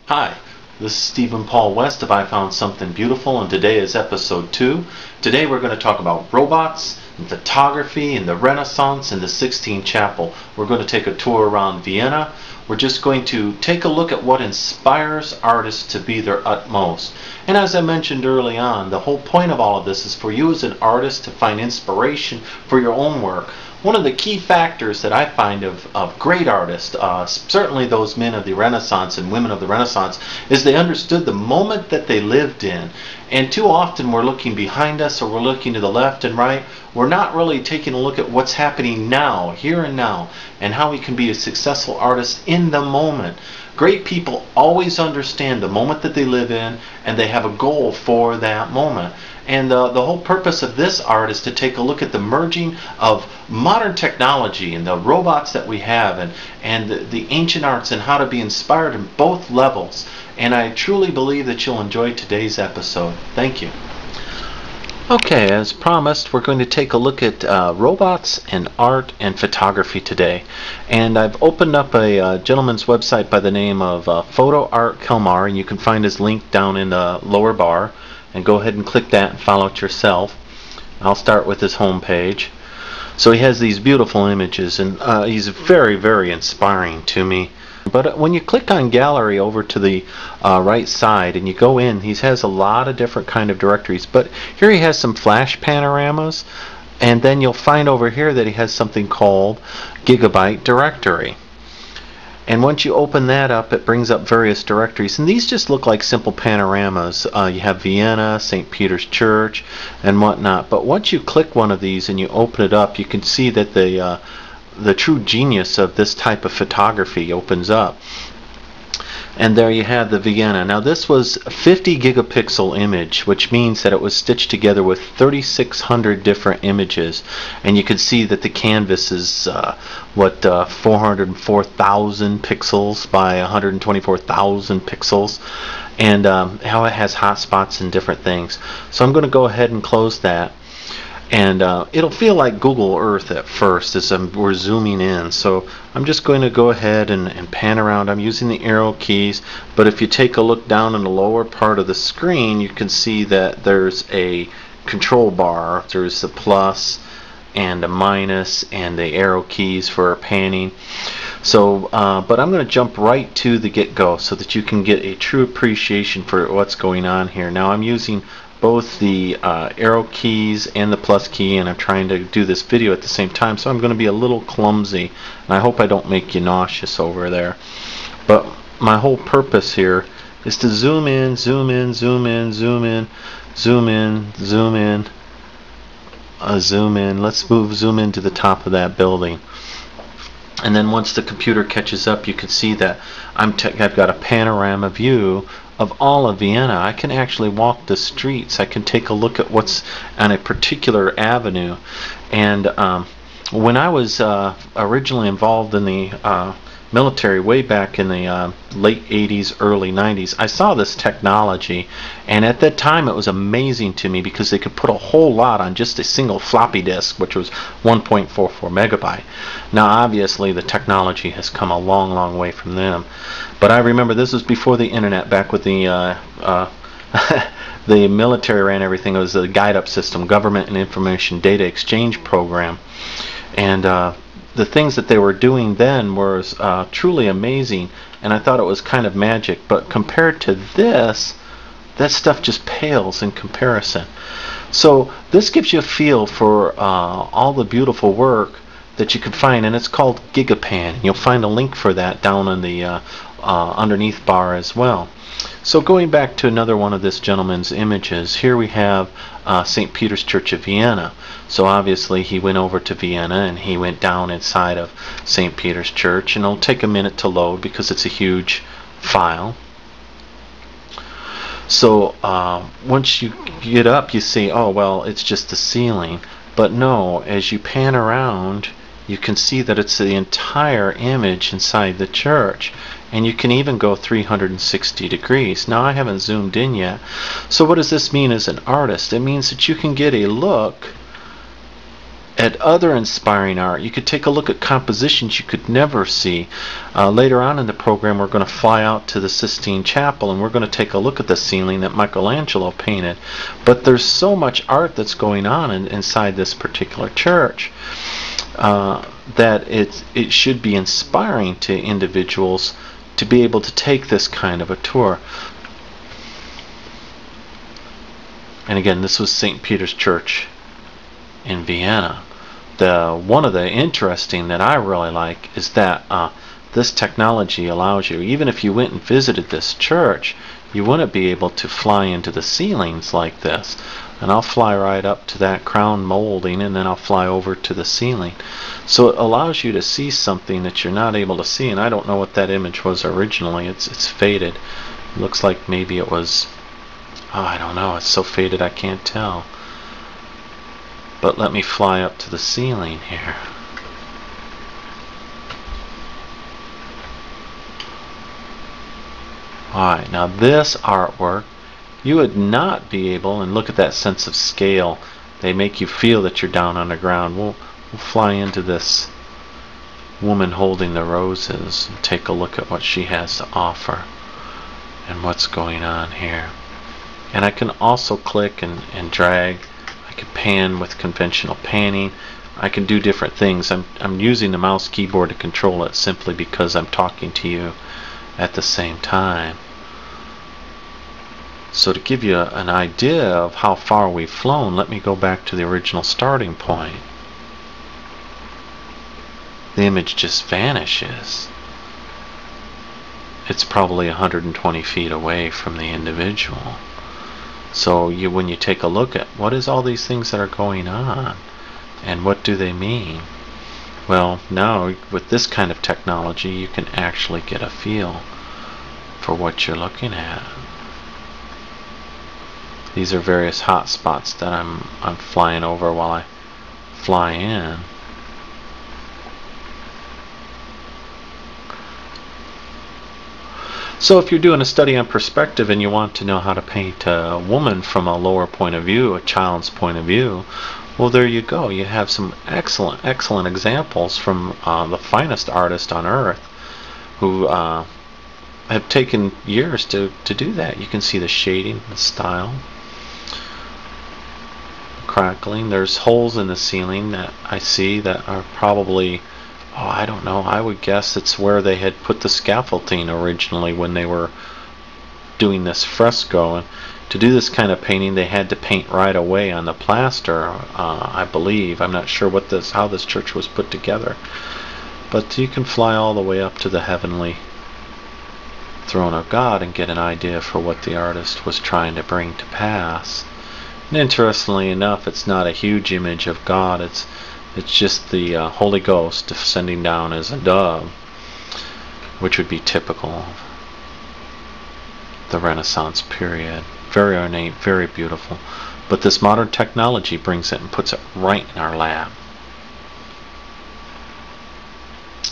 Hi, this is Stephen Paul West of I Found Something Beautiful, and today is episode 2. Today we're going to talk about robots and photography and the Renaissance and the Sistine Chapel. We're going to take a tour around Vienna. We're just going to take a look at what inspires artists to be their utmost. And as I mentioned early on, the whole point of all of this is for you as an artist to find inspiration for your own work. One of the key factors that I find of great artists, certainly those men of the Renaissance and women of the Renaissance, is they understood the moment that they lived in. And too often we're looking behind us or we're looking to the left and right. We're not really taking a look at what's happening now, here and now, and how we can be a successful artist in the moment. Great people always understand the moment that they live in, and they have a goal for that moment. And the whole purpose of this art is to take a look at the merging of modern technology and the robots that we have, and the ancient arts, and how to be inspired in both levels. And I truly believe that you'll enjoy today's episode. Thank you. Okay, as promised, we're going to take a look at robots and art and photography today. And I've opened up a gentleman's website by the name of Photo Art Kelmar, and you can find his link down in the lower bar. And go ahead and click that and follow it yourself. I'll start with his home page. So he has these beautiful images, and he's very, very inspiring to me. But when you click on gallery over to the right side and you go in, he has a lot of different kind of directories. But here he has some flash panoramas, and then you'll find over here that he has something called Gigabyte directory. And once you open that up, it brings up various directories, and these just look like simple panoramas. You have Vienna, St. Peter's Church, and whatnot. But once you click one of these and you open it up, you can see that the true genius of this type of photography opens up. And there you have the Vienna. Now this was a 50 gigapixel image, which means that it was stitched together with 3,600 different images. And you can see that the canvas is 404,000 pixels by 124,000 pixels, and how it has hotspots and different things. So I'm going to go ahead and close that. And it'll feel like Google Earth at first as we're zooming in. So I'm just going to go ahead and pan around. I'm using the arrow keys, but if you take a look down in the lower part of the screen, you can see that there's a control bar. There's the plus and a minus and the arrow keys for panning. So, but I'm going to jump right to the get-go so that you can get a true appreciation for what's going on here. Now I'm using both the arrow keys and the plus key, and I'm trying to do this video at the same time, so I'm going to be a little clumsy, and I hope I don't make you nauseous over there. But my whole purpose here is to zoom in, zoom in, zoom in, zoom in, zoom in, zoom in, zoom in. Let's zoom into the top of that building. And then once the computer catches up, you can see that I've got a panorama view of all of Vienna. I can actually walk the streets. I can take a look at what's on a particular avenue. And when I was originally involved in the military way back in the late 80s, early 90s, I saw this technology, and at that time it was amazing to me because they could put a whole lot on just a single floppy disk, which was 1.44 megabyte. Now obviously the technology has come a long, long way from them, but I remember this was before the internet, back with the the military ran everything. It was the guide-up system, Government and Information Data Exchange Program, and the things that they were doing then was truly amazing, and I thought it was kind of magic. But compared to this, that stuff just pales in comparison. So this gives you a feel for all the beautiful work that you can find, and it's called Gigapan. You'll find a link for that down in the underneath bar as well. So going back to another one of this gentleman's images, here we have St. Peter's Church of Vienna. So obviously he went over to Vienna and he went down inside of St. Peter's Church, and it'll take a minute to load because it's a huge file. So once you get up, you see, oh well, it's just the ceiling. But no, as you pan around, you can see that it's the entire image inside the church, and you can even go 360 degrees. Now I haven't zoomed in yet. So what does this mean as an artist? It means that you can get a look at other inspiring art. You could take a look at compositions you could never see. Later on in the program, we're going to fly out to the Sistine Chapel, and we're going to take a look at the ceiling that Michelangelo painted. But there's so much art that's going on inside this particular church that it should be inspiring to individuals to be able to take this kind of a tour. And again, this was St. Peter's Church in Vienna. One of the interesting that I really like is that this technology allows you, even if you went and visited this church, you wouldn't be able to fly into the ceilings like this. And I'll fly right up to that crown molding, and then I'll fly over to the ceiling. So it allows you to see something that you're not able to see. And I don't know what that image was originally. It's faded. It looks like maybe it was, oh, I don't know. It's so faded I can't tell. But let me fly up to the ceiling here. Alright, now this artwork, you would not be able, and look at that sense of scale. They make you feel that you're down on the ground. We'll fly into this woman holding the roses and take a look at what she has to offer and what's going on here. And I can also click and drag. I can pan with conventional panning. I can do different things. I'm using the mouse keyboard to control it simply because I'm talking to you at the same time. So to give you an idea of how far we've flown, let me go back to the original starting point. The image just vanishes. It's probably 120 feet away from the individual. So when you take a look at what is all these things that are going on and what do they mean, well, now with this kind of technology you can actually get a feel for what you're looking at. These are various hot spots that I'm flying over while I fly in. So if you're doing a study on perspective and you want to know how to paint a woman from a lower point of view, a child's point of view, well, there you go. You have some excellent examples from the finest artists on earth who have taken years to do that. You can see the shading, the style, crackling. There's holes in the ceiling that I see that are probably, oh, I don't know, I would guess it's where they had put the scaffolding originally when they were doing this fresco. And to do this kind of painting they had to paint right away on the plaster, I believe. I'm not sure how this church was put together. But you can fly all the way up to the heavenly throne of God and get an idea for what the artist was trying to bring to pass. And interestingly enough, it's not a huge image of God. It's just the Holy Ghost descending down as a dove, which would be typical of the Renaissance period. Very ornate, very beautiful. But this modern technology brings it and puts it right in our lap.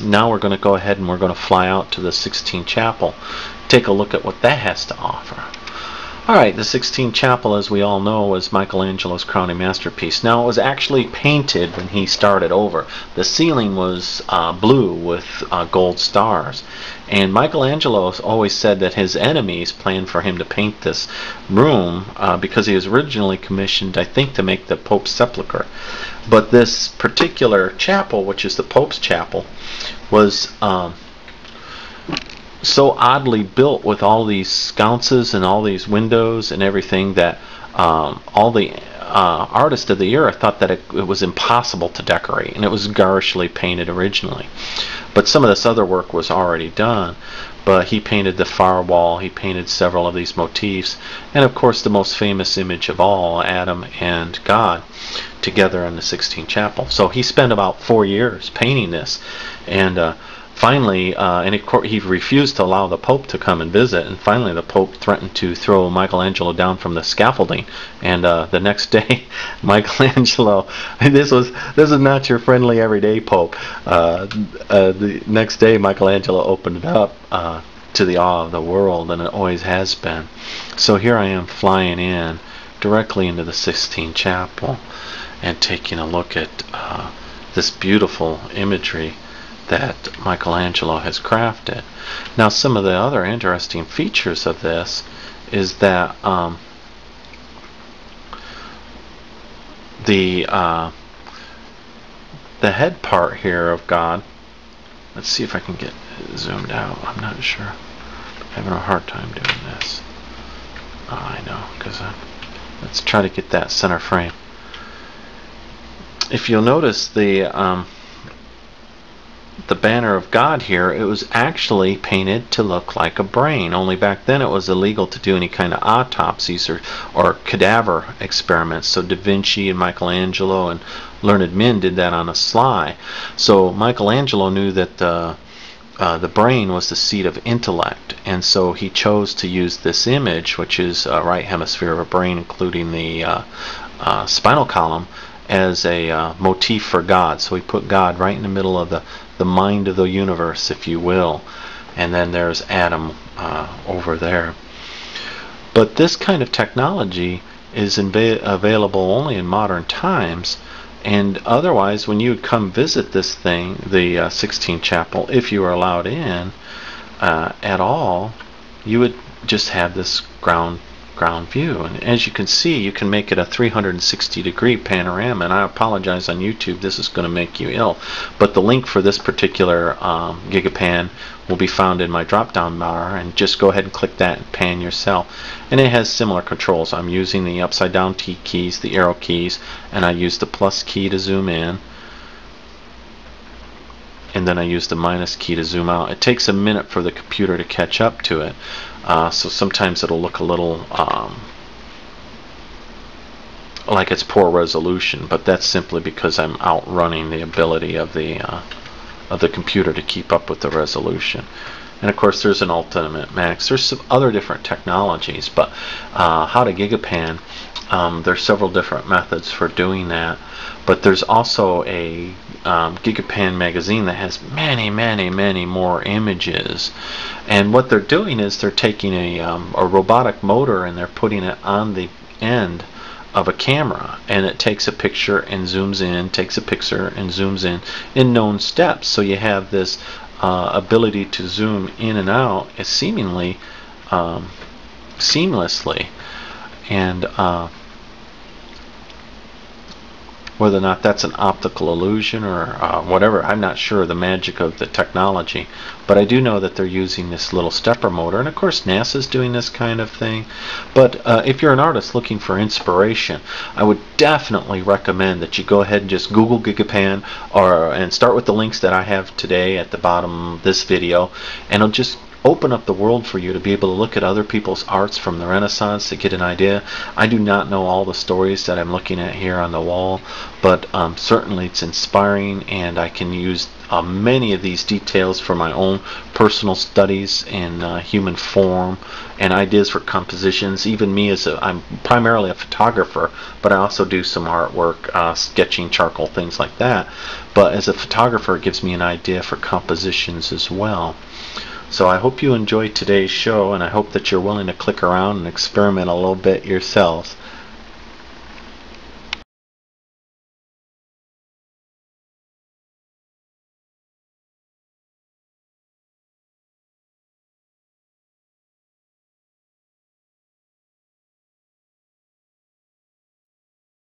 Now we're going to go ahead and we're going to fly out to the Sistine Chapel, take a look at what that has to offer. Alright, the Sistine Chapel, as we all know, was Michelangelo's crowning masterpiece. Now, it was actually painted when he started over. The ceiling was blue with gold stars. And Michelangelo always said that his enemies planned for him to paint this room because he was originally commissioned, I think, to make the Pope's sepulchre. But this particular chapel, which is the Pope's chapel, was so oddly built with all these sconces and all these windows and everything that all the artists of the era thought that it was impossible to decorate, and it was garishly painted originally. But some of this other work was already done. But he painted the far wall, he painted several of these motifs, and of course the most famous image of all, Adam and God together in the Sistine Chapel. So he spent about 4 years painting this, and finally, he refused to allow the Pope to come and visit, and finally the Pope threatened to throw Michelangelo down from the scaffolding. And the next day, Michelangelo, this is not your friendly everyday Pope. The next day, Michelangelo opened it up to the awe of the world, and it always has been. So here I am flying in directly into the Sistine Chapel. and taking a look at this beautiful imagery that Michelangelo has crafted. Now, some of the other interesting features of this is that the head part here of God, let's see if I can get it zoomed out. I'm not sure. I'm having a hard time doing this. Oh, I know, because let's try to get that center frame. If you'll notice the banner of God here, it was actually painted to look like a brain. Only back then it was illegal to do any kind of autopsies or cadaver experiments. So Da Vinci and Michelangelo and learned men did that on the sly. So Michelangelo knew that the brain was the seat of intellect, and so he chose to use this image, which is right hemisphere of a brain, including the spinal column, as a motif for God. So he put God right in the middle of the mind of the universe, if you will, and then there's Adam over there. But this kind of technology is available only in modern times, and otherwise when you would come visit this thing, the Sistine Chapel, if you were allowed in at all, you would just have this ground view. And as you can see, you can make it a 360-degree panorama, and I apologize on YouTube, this is going to make you ill, but the link for this particular Gigapan will be found in my drop down bar, and just go ahead and click that and pan yourself. And it has similar controls. I'm using the upside down T keys, the arrow keys, and I use the plus key to zoom in, and then I use the minus key to zoom out. It takes a minute for the computer to catch up to it. So sometimes it'll look a little like it's poor resolution, but that's simply because I'm outrunning the ability of the computer to keep up with the resolution. And of course there's an ultimate max. There's some other different technologies, but how to Gigapan, there's several different methods for doing that. But there's also a Gigapan magazine that has many more images, and what they're doing is they're taking a robotic motor and they're putting it on the end of a camera, and it takes a picture and zooms in, takes a picture and zooms in known steps. So you have this ability to zoom in and out as seemingly seamlessly, and whether or not that's an optical illusion or whatever, I'm not sure the magic of the technology, but I do know that they're using this little stepper motor, and of course NASA's doing this kind of thing. But if you're an artist looking for inspiration, I would definitely recommend that you go ahead and just Google Gigapan, and start with the links that I have today at the bottom of this video, and it'll just open up the world for you to be able to look at other people's arts from the Renaissance to get an idea. I do not know all the stories that I'm looking at here on the wall, but certainly it's inspiring, and I can use many of these details for my own personal studies in human form and ideas for compositions. Even me, I'm primarily a photographer, but I also do some artwork, sketching, charcoal, things like that. But as a photographer, it gives me an idea for compositions as well. So I hope you enjoyed today's show, and I hope that you're willing to click around and experiment a little bit yourselves.